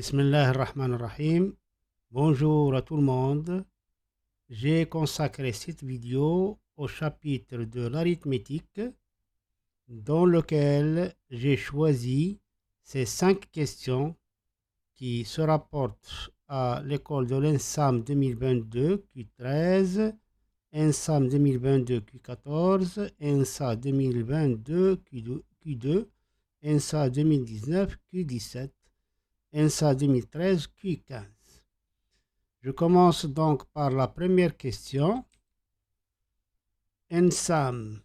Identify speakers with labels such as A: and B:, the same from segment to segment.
A: Bismillah ar-Rahman ar-Rahim. Bonjour à tout le monde. J'ai consacré cette vidéo au chapitre de l'arithmétique dans lequel j'ai choisi ces 5 questions qui se rapportent à l'école de l'ENSAM 2022 Q13, ENSAM 2022 Q14, ENSA 2022 Q2, ENSA 2019 Q17, ENSA 2013 Q15. Je commence donc par la première question. ENSAM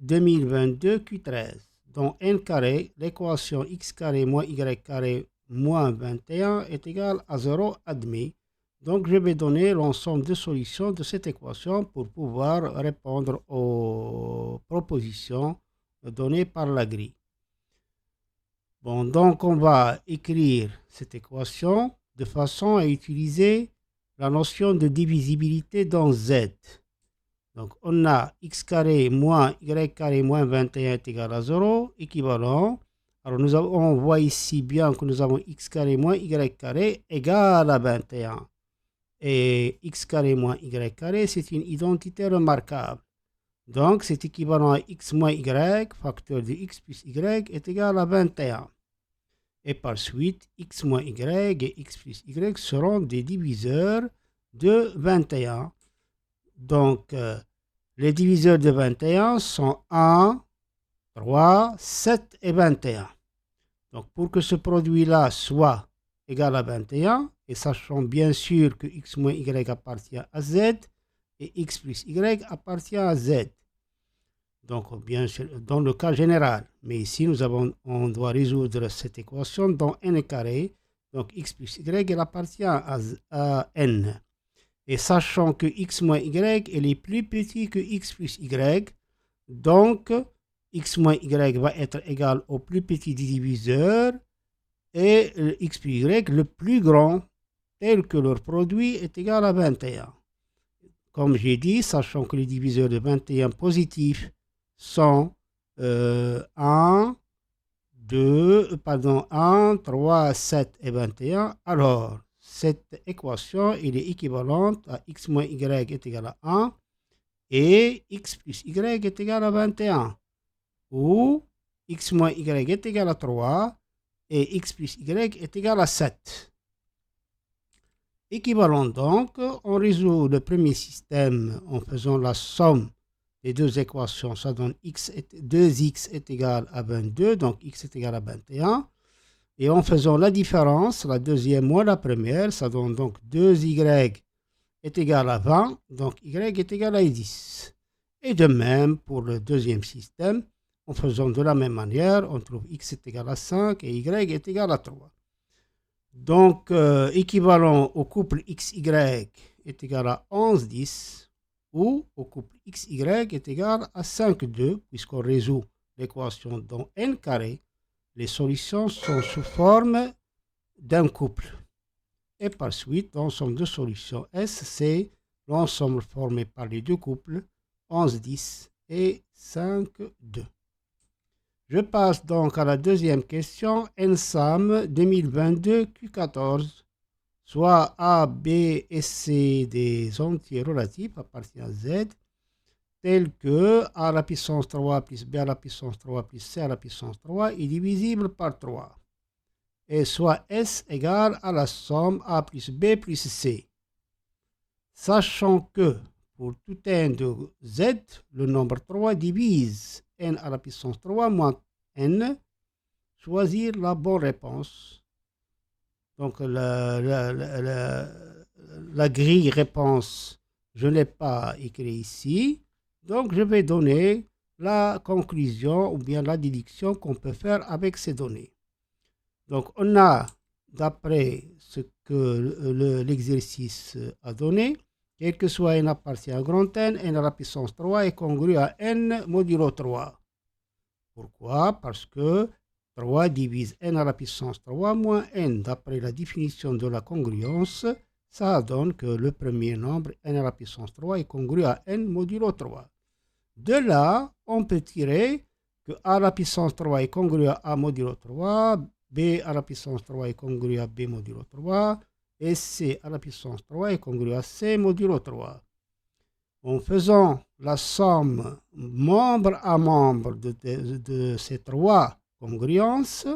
A: 2022 Q13. Dans n carré, l'équation x carré moins y carré moins 21 est égale à 0 admis. Donc je vais donner l'ensemble de solutions de cette équation pour pouvoir répondre aux propositions données par la grille. Bon, donc on va écrire cette équation de façon à utiliser la notion de divisibilité dans Z. Donc on a x carré moins y carré moins 21 est égal à 0, équivalent. Alors on voit ici bien que nous avons x carré moins y carré égal à 21. Et x carré moins y carré, c'est une identité remarquable. Donc c'est équivalent à x moins y, facteur de x plus y, est égal à 21. Et par suite, x moins y et x plus y seront des diviseurs de 21. Donc, les diviseurs de 21 sont 1, 3, 7 et 21. Donc, pour que ce produit-là soit égal à 21, et sachant bien sûr que x moins y appartient à z, et x plus y appartient à z. Donc, bien sûr, dans le cas général. Mais ici, on doit résoudre cette équation dans n carré. Donc, x plus y, elle appartient à n. Et sachant que x moins y, elle est plus petit que x plus y. Donc, x moins y va être égal au plus petit des diviseurs. Et x plus y, le plus grand, tel que leur produit, est égal à 21. Comme j'ai dit, sachant que les diviseurs de 21 positifs sont 1, 3, 7 et 21. Alors, cette équation est équivalente à x moins y est égal à 1 et x plus y est égal à 21. Ou x moins y est égal à 3 et x plus y est égal à 7. Équivalent donc, on résout le premier système en faisant la somme les deux équations, ça donne 2x est égal à 22, donc x est égal à 21. Et en faisant la différence, la deuxième moins la première, ça donne donc 2y est égal à 20, donc y est égal à 10. Et de même pour le deuxième système, en faisant de la même manière, on trouve x est égal à 5 et y est égal à 3. Donc, équivalent au couple xy est égal à 11, 10. Ou au couple xy est égal à 5, 2, puisqu'on résout l'équation dans n carré, les solutions sont sous forme d'un couple. Et par suite, l'ensemble de solutions S, c'est l'ensemble formé par les deux couples 11, 10 et 5, 2. Je passe donc à la deuxième question, ENSAM 2022 Q14. Soit A, B et C des entiers relatifs appartiennent à Z, tels que A à la puissance 3 plus B à la puissance 3 plus C à la puissance 3 est divisible par 3. Et soit S égale à la somme A plus B plus C. Sachant que pour tout n de Z, le nombre 3 divise n à la puissance 3 moins n, choisir la bonne réponse. Donc, la grille réponse, je ne l'ai pas écrit ici. Donc, je vais donner la conclusion ou bien la déduction qu'on peut faire avec ces données. Donc, on a, d'après ce que l'exercice a donné, quel que soit n appartient à grand N, n à la puissance 3 est congru à n modulo 3. Pourquoi? Parce que 3 divise n à la puissance 3 moins n. D'après la définition de la congruence, ça donne que le premier nombre, n à la puissance 3, est congru à n modulo 3. De là, on peut tirer que a à la puissance 3 est congru à a modulo 3, B à la puissance 3 est congru à B modulo 3, et C à la puissance 3 est congru à C modulo 3. En faisant la somme membre à membre de ces trois congruences,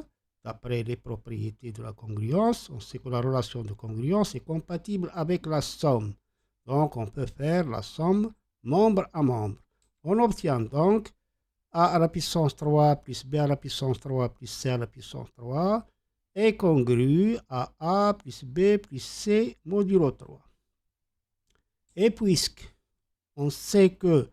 A: d'après les propriétés de la congruence, on sait que la relation de congruence est compatible avec la somme. Donc, on peut faire la somme membre à membre. On obtient donc A à la puissance 3 plus B à la puissance 3 plus C à la puissance 3 est congru à A plus B plus C modulo 3. Et puisque on sait que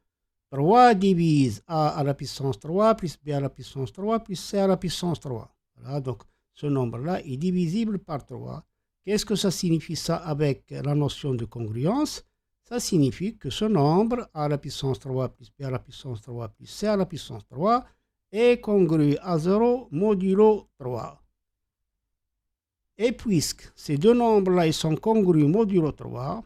A: 3 divise A à la puissance 3 plus B à la puissance 3 plus C à la puissance 3. Voilà, donc ce nombre-là est divisible par 3. Qu'est-ce que ça signifie ça avec la notion de congruence? Ça signifie que ce nombre A à la puissance 3 plus B à la puissance 3 plus C à la puissance 3 est congru à 0 modulo 3. Et puisque ces deux nombres-là ils sont congrus modulo 3,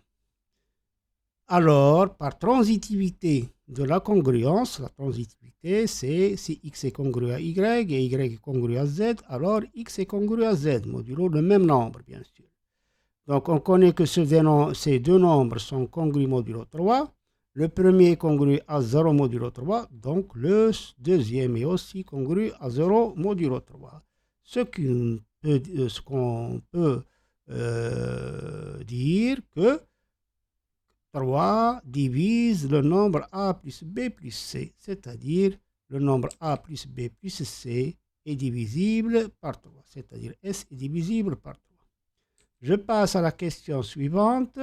A: alors par transitivité de la congruence, la transitivité c'est si x est congru à y et y est congru à z, alors x est congru à z, modulo le même nombre bien sûr. Donc on connaît que ces deux nombres sont congrus modulo 3. Le premier est congru à 0 modulo 3, donc le deuxième est aussi congru à 0 modulo 3. Ce qu'on peut dire que 3 divise le nombre A plus B plus C, c'est-à-dire le nombre A plus B plus C est divisible par 3, c'est-à-dire S est divisible par 3. Je passe à la question suivante.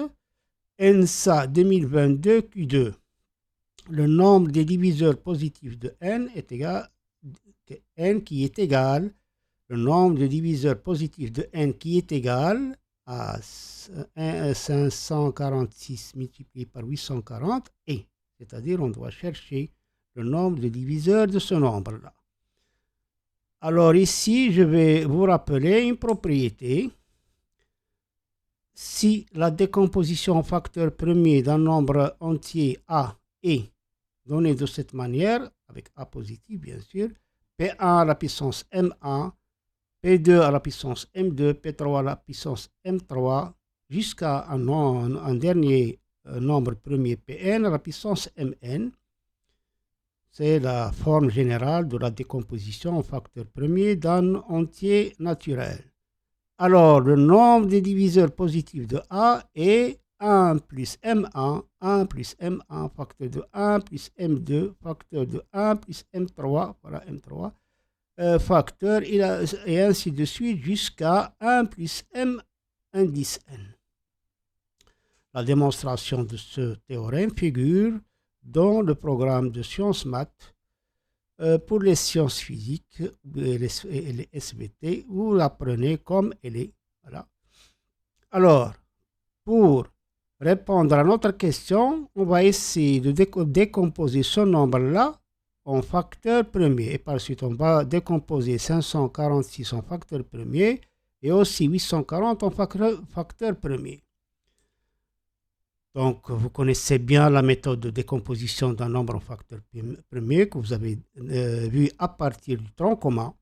A: ENSA 2022 Q2. Le nombre des diviseurs positifs de n est égal à n qui est égal, le nombre de diviseurs positifs de n qui est égal à 546 multiplié par 840 et, c'est-à-dire on doit chercher le nombre de diviseurs de ce nombre-là. Alors ici, je vais vous rappeler une propriété. Si la décomposition en facteur premier d'un nombre entier A est donnée de cette manière, avec A positif bien sûr, P1 à la puissance M1, P2 à la puissance M2, P3 à la puissance M3, jusqu'à un dernier nombre premier Pn à la puissance Mn. C'est la forme générale de la décomposition en facteur premier d'un entier naturel. Alors, le nombre des diviseurs positifs de A est 1 plus M1, 1 plus M1, facteur de 1 plus M2, facteur de 1 plus M3, voilà M3, facteur, et ainsi de suite jusqu'à 1 plus M indice N. La démonstration de ce théorème figure dans le programme de sciences maths pour les sciences physiques et les SVT, vous l'apprenez comme elle est. Voilà. Alors, pour répondre à notre question, on va essayer de décomposer ce nombre-là en facteur premier. Et par suite, on va décomposer 546 en facteur premier et aussi 840 en facteur premier. Donc, vous connaissez bien la méthode de décomposition d'un nombre en facteur premier que vous avez vu à partir du tronc commun.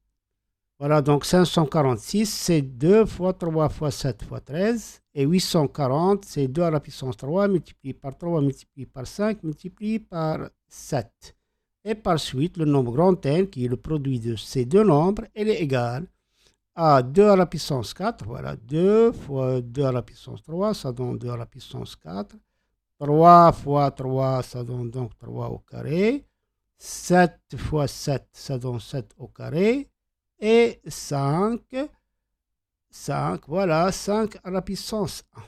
A: Voilà, donc 546, c'est 2 fois 3 fois 7 fois 13. Et 840, c'est 2 à la puissance 3 multiplié par 3 multiplié par 5 multiplié par 7. Et par suite, le nombre grand N, qui est le produit de ces deux nombres, elle est égale à 2 à la puissance 4, voilà, 2 fois 2 à la puissance 3, ça donne 2 à la puissance 4. 3 fois 3, ça donne donc 3 au carré. 7 fois 7, ça donne 7 au carré. Et 5, voilà, 5 à la puissance 1.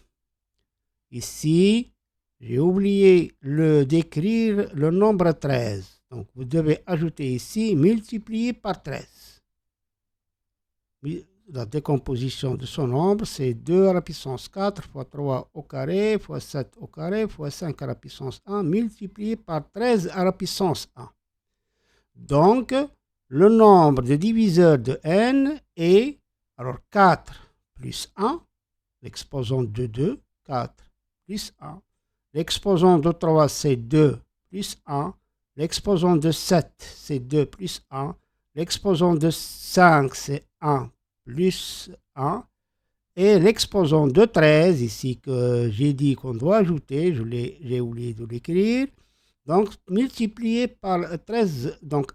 A: Ici, j'ai oublié d'écrire le nombre 13. Donc, vous devez ajouter ici, multiplier par 13. La décomposition de ce nombre, c'est 2 à la puissance 4 fois 3 au carré, fois 7 au carré, fois 5 à la puissance 1, multiplié par 13 à la puissance 1. Donc, le nombre de diviseurs de n est, alors 4 plus 1, l'exposant de 2, 4 plus 1. L'exposant de 3, c'est 2 plus 1. L'exposant de 7, c'est 2 plus 1. L'exposant de 5, c'est 1 plus 1. Et l'exposant de 13, ici que j'ai dit qu'on doit ajouter, j'ai oublié de l'écrire. Donc, multiplié par 13, donc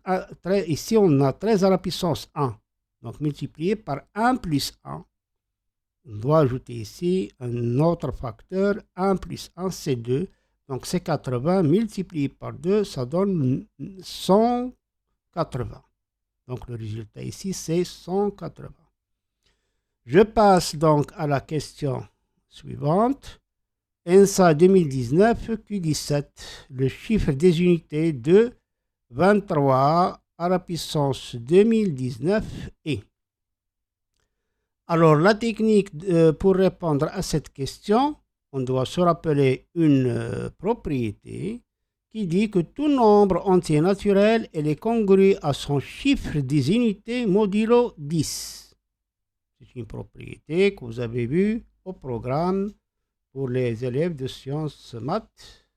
A: ici on a 13 à la puissance 1. Donc, multiplié par 1 plus 1. On doit ajouter ici un autre facteur, 1 plus 1, c'est 2. Donc, c'est 80 multiplié par 2, ça donne 180. Donc, le résultat ici, c'est 180. Je passe donc à la question suivante. ENSA 2019, Q17, le chiffre des unités de 23 à la puissance 2019 est. Alors, la technique pour répondre à cette question, on doit se rappeler une propriété qui dit que tout nombre entier naturel est congru à son chiffre des unités modulo 10. C'est une propriété que vous avez vue au programme pour les élèves de sciences maths.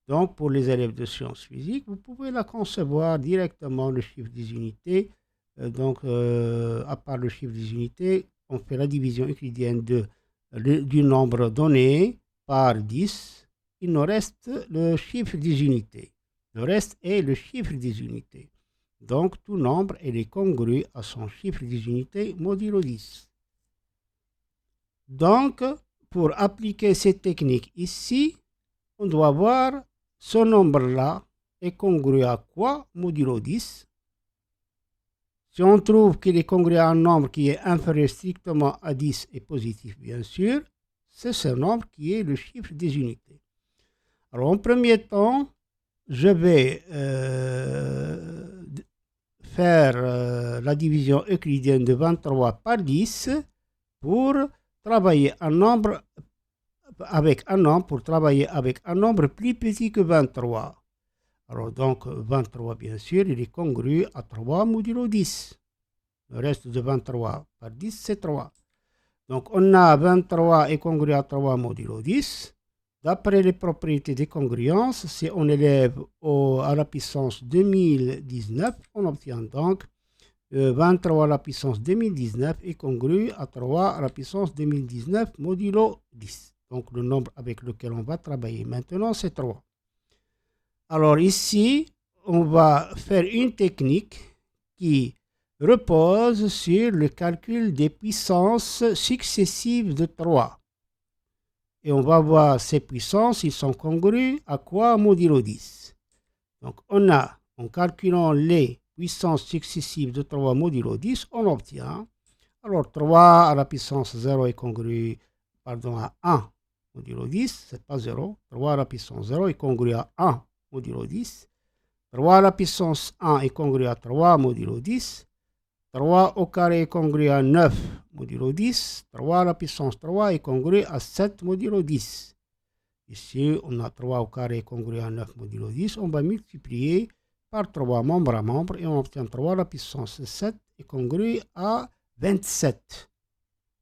A: Donc, pour les élèves de sciences physiques, vous pouvez la concevoir directement, le chiffre des unités. À part le chiffre des unités, on fait la division euclidienne du nombre donné par 10. Il nous reste le chiffre des unités. Le reste est le chiffre des unités. Donc, tout nombre est congru à son chiffre des unités modulo 10. Donc, pour appliquer cette technique ici, on doit voir ce nombre-là est congru à quoi modulo 10. Si on trouve qu'il est congru à un nombre qui est inférieur strictement à 10 et positif, bien sûr, c'est ce nombre qui est le chiffre des unités. Alors, en premier temps, je vais faire la division euclidienne de 23 par 10 pour travailler un nombre avec un nombre plus petit que 23. Alors donc 23 bien sûr, il est congru à 3 modulo 10. Le reste de 23 par 10 c'est 3. Donc on a 23 est congru à 3 modulo 10. D'après les propriétés des congruences, si on élève à la puissance 2019, on obtient donc 23 à la puissance 2019 est congru à 3 à la puissance 2019 modulo 10. Donc le nombre avec lequel on va travailler maintenant, c'est 3. Alors ici, on va faire une technique qui repose sur le calcul des puissances successives de 3. Et on va voir ces puissances, ils sont congrus à quoi modulo 10. Donc en calculant les puissances successives de 3 modulo 10, on obtient, alors 3 à la puissance 0 est congru, à 1 modulo 10, c'est pas 0, 3 à la puissance 0 est congru à 1 modulo 10, 3 à la puissance 1 est congru à 3 modulo 10, 3 au carré est congru à 9 modulo 10, 3 à la puissance 3 est congru à 7 modulo 10. Ici, on a 3 au carré est congru à 9 modulo 10, on va multiplier par 3 membre à membre et on obtient 3 à la puissance 7 est congru à 27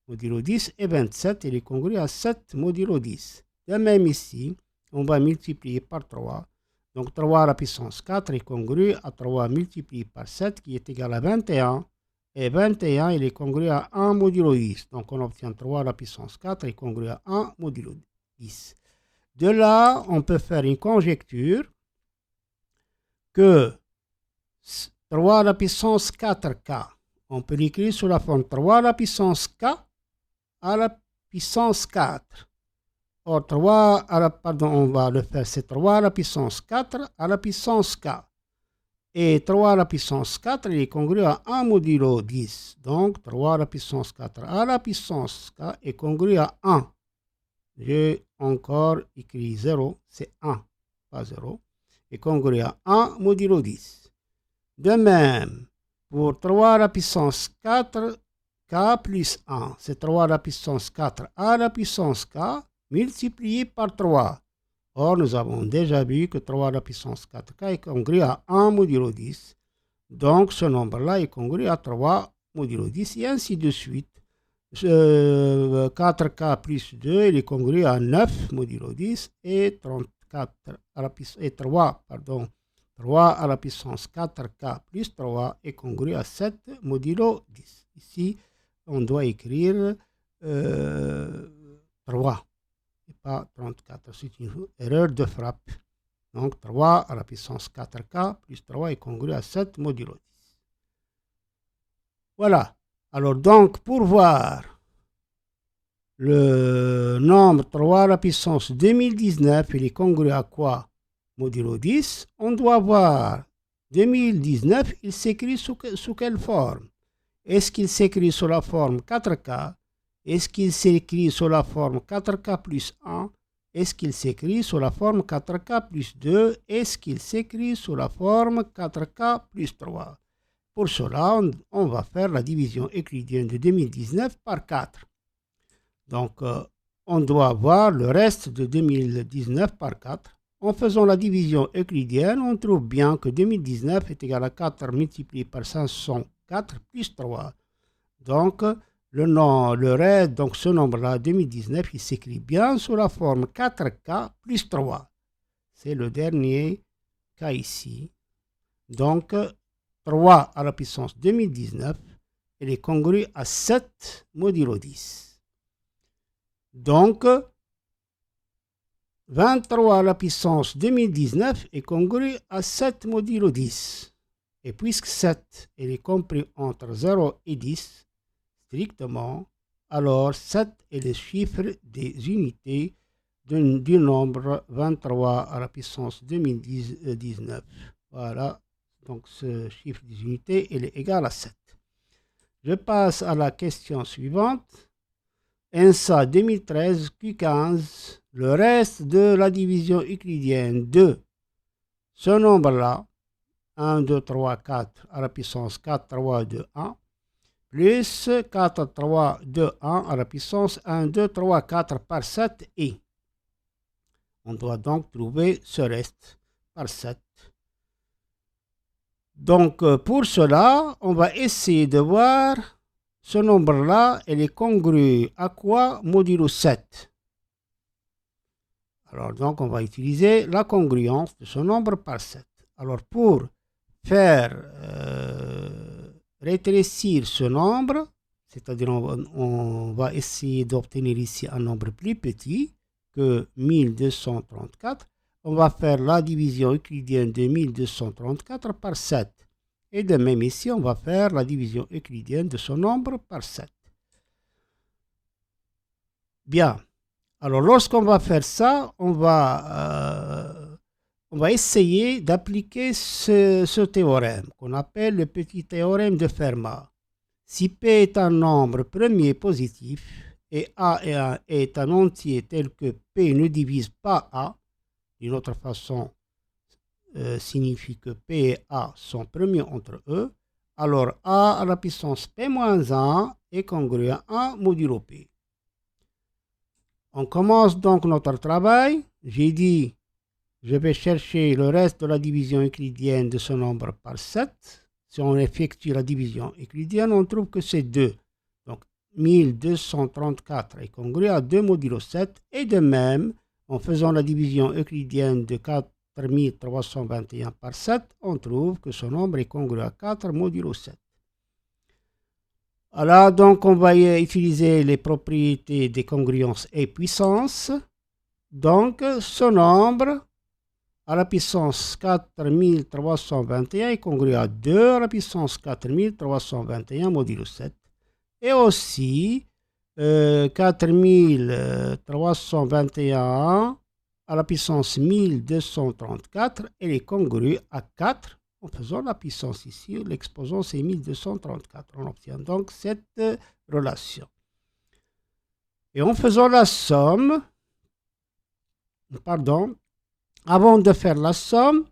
A: modulo 10 et 27 il est congru à 7 modulo 10. De même ici, on va multiplier par 3. Donc 3 à la puissance 4 est congru à 3 multiplié par 7 qui est égal à 21. Et 21 il est congru à 1 modulo 10. Donc on obtient 3 à la puissance 4 est congru à 1 modulo 10. De là, on peut faire une conjecture que 3 à la puissance 4k, on peut l'écrire sous la forme 3 à la puissance k à la puissance 4. Or, 3 à la, on va le faire, c'est 3 à la puissance 4 à la puissance k. Et 3 à la puissance 4, il est congru à 1 modulo 10. Donc, 3 à la puissance 4 à la puissance k est congru à 1. J'ai encore écrit 0, c'est 1, pas 0. Est congru à 1 modulo 10. De même, pour 3 à la puissance 4, k plus 1, c'est 3 à la puissance 4 à la puissance k multiplié par 3. Or, nous avons déjà vu que 3 à la puissance 4k est congru à 1 modulo 10. Donc, ce nombre-là est congru à 3 modulo 10 et ainsi de suite. 4k plus 2, il est congru à 9 modulo 10 et 3 3 à la puissance 4k plus 3 est congru à 7 modulo 10. Ici, on doit écrire 3 et pas 34. C'est une erreur de frappe. Donc 3 à la puissance 4k plus 3 est congru à 7 modulo 10. Voilà. Alors donc, pour voir le nombre 3 à la puissance 2019, il est congru à quoi modulo 10? On doit voir 2019, il s'écrit sous quelle forme? Est-ce qu'il s'écrit sous la forme 4K? Est-ce qu'il s'écrit sous la forme 4K plus 1? Est-ce qu'il s'écrit sous la forme 4K plus 2? Est-ce qu'il s'écrit sous la forme 4K plus 3? Pour cela, on va faire la division euclidienne de 2019 par 4. Donc, on doit voir le reste de 2019 par 4. En faisant la division euclidienne, on trouve bien que 2019 est égal à 4 multiplié par 504 plus 3. Donc, le reste, donc ce nombre-là, 2019, il s'écrit bien sous la forme 4K plus 3. C'est le dernier cas ici. Donc, 3 à la puissance 2019, elle est congrue à 7 modulo 10. Donc, 23 à la puissance 2019 est congru à 7 modulo 10. Et puisque 7 elle est compris entre 0 et 10, strictement, alors 7 est le chiffre des unités du nombre 23 à la puissance 2019. Voilà, donc ce chiffre des unités il est égal à 7. Je passe à la question suivante. ENSA 2013 Q15, le reste de la division euclidienne de ce nombre-là, 1, 2, 3, 4 à la puissance 4, 3, 2, 1, plus 4, 3, 2, 1 à la puissance 1, 2, 3, 4 par 7 et on doit donc trouver ce reste par 7. Donc pour cela, on va essayer de voir ce nombre-là, il est congru à quoi modulo 7. Alors donc on va utiliser la congruence de ce nombre par 7. Alors pour faire rétrécir ce nombre, c'est-à-dire on va essayer d'obtenir ici un nombre plus petit que 1234, on va faire la division euclidienne de 1234 par 7. Et de même ici, on va faire la division euclidienne de ce nombre par 7. Bien. Alors, lorsqu'on va faire ça, on va essayer d'appliquer ce théorème qu'on appelle le petit théorème de Fermat. Si P est un nombre premier positif et A est un entier tel que P ne divise pas A, d'une autre façon, signifie que P et A sont premiers entre eux, alors A à la puissance P-1 est congru à 1 modulo P. On commence donc notre travail. J'ai dit, je vais chercher le reste de la division euclidienne de ce nombre par 7. Si on effectue la division euclidienne, on trouve que c'est 2. Donc 1234 est congru à 2 modulo 7. Et de même, en faisant la division euclidienne de 4321 par 7, on trouve que ce nombre est congru à 4 modulo 7. Alors, donc, on va utiliser les propriétés des congruences et puissance. Donc, ce nombre à la puissance 4321 est congru à 2 à la puissance 4321 modulo 7. Et aussi, 4321 à la puissance 1234, elle est congrue à 4. En faisant la puissance ici, l'exposant c'est 1234. On obtient donc cette relation. Et en faisant la somme, avant de faire la somme,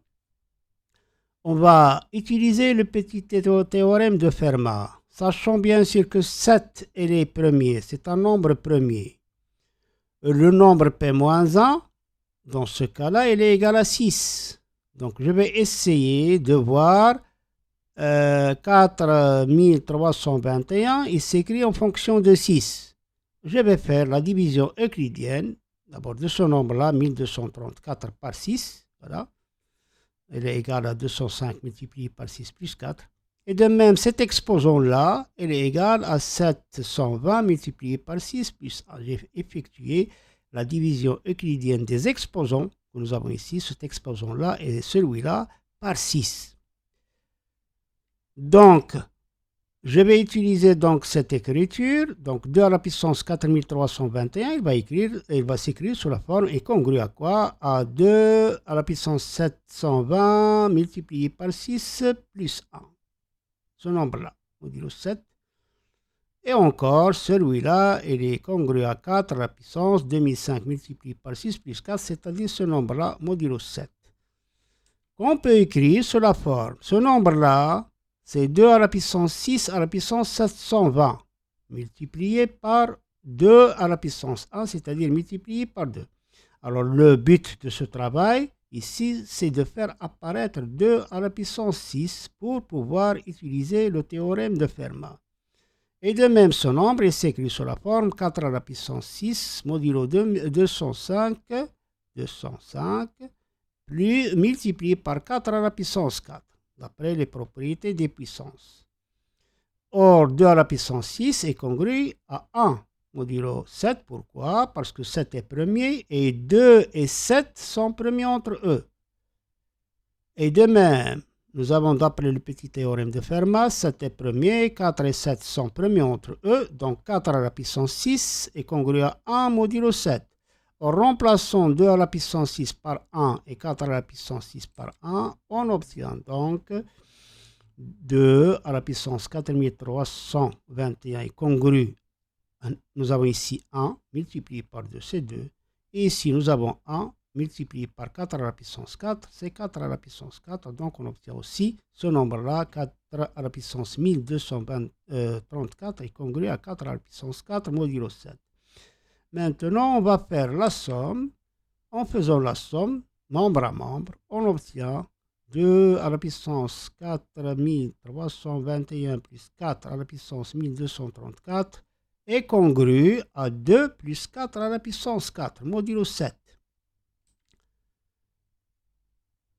A: on va utiliser le petit théorème de Fermat. Sachant bien sûr que 7 est premier, c'est un nombre premier. Le nombre P-1, dans ce cas-là, il est égal à 6. Donc, je vais essayer de voir 4321, il s'écrit en fonction de 6. Je vais faire la division euclidienne, d'abord de ce nombre-là, 1234 par 6. Voilà. elle est égale à 205 multiplié par 6 plus 4. Et de même, cet exposant-là, elle est égale à 720 multiplié par 6 plus 1. J'ai effectué la division euclidienne des exposants que nous avons ici, cet exposant-là et celui-là, par 6. Donc, je vais utiliser donc cette écriture. Donc, 2 à la puissance 4321, il va s'écrire sous la forme et congrue à quoi? À 2 à la puissance 720 multiplié par 6 plus 1. Ce nombre-là, modulo 7. Et encore, celui-là, il est congru à 4 à la puissance 2005 multiplié par 6 plus 4, c'est-à-dire ce nombre-là, modulo 7. On peut écrire sous la forme. Ce nombre-là, c'est 2 à la puissance 6 à la puissance 720, multiplié par 2 à la puissance 1, c'est-à-dire multiplié par 2. Alors, le but de ce travail, ici, c'est de faire apparaître 2 à la puissance 6 pour pouvoir utiliser le théorème de Fermat. Et de même, ce nombre est s'écrit sous la forme 4 à la puissance 6, modulo 205, plus multiplié par 4 à la puissance 4, d'après les propriétés des puissances. Or, 2 à la puissance 6 est congru à 1, modulo 7. Pourquoi? Parce que 7 est premier et 2 et 7 sont premiers entre eux. Et de même, nous avons d'après le petit théorème de Fermat, 7 est premier, 4 et 7 sont premiers entre eux, donc 4 à la puissance 6 est congru à 1 modulo 7. En remplaçant 2 à la puissance 6 par 1 et 4 à la puissance 6 par 1, on obtient donc 2 à la puissance 4321 est congru. Nous avons ici 1 multiplié par 2, c'est 2. Et ici, nous avons 1 multiplié par 4 à la puissance 4, c'est 4 à la puissance 4. Donc, on obtient aussi ce nombre-là, 4 à la puissance 1234 est congru à 4 à la puissance 4 modulo 7. Maintenant, on va faire la somme. En faisant la somme, membre à membre, on obtient 2 à la puissance 4321 plus 4 à la puissance 1234 est congru à 2 plus 4 à la puissance 4, modulo 7.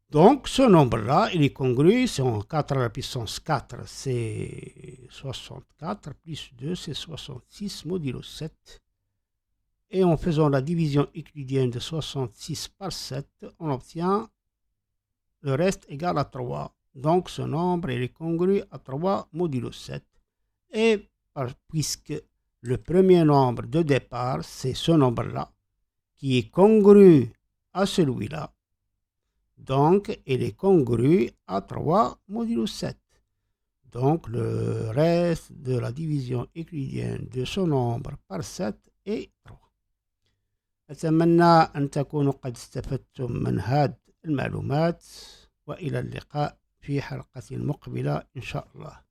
A: Donc, ce nombre-là, il est congru, c'est 4 à la puissance 4, c'est 64, plus 2, c'est 66, modulo 7. Et en faisant la division euclidienne de 66 par 7, on obtient le reste égal à 3. Donc, ce nombre, il est congru à 3 modulo 7. Et puisque le premier nombre de départ, c'est ce nombre-là, qui est congru à celui-là, donc il est congru à 3 modulo 7. Donc, le reste de la division euclidienne de ce nombre par 7 est 3. أتمنى أن تكونوا قد استفدتم من هذه المعلومات، وإلى اللقاء في حلقة مقبلة إن شاء الله.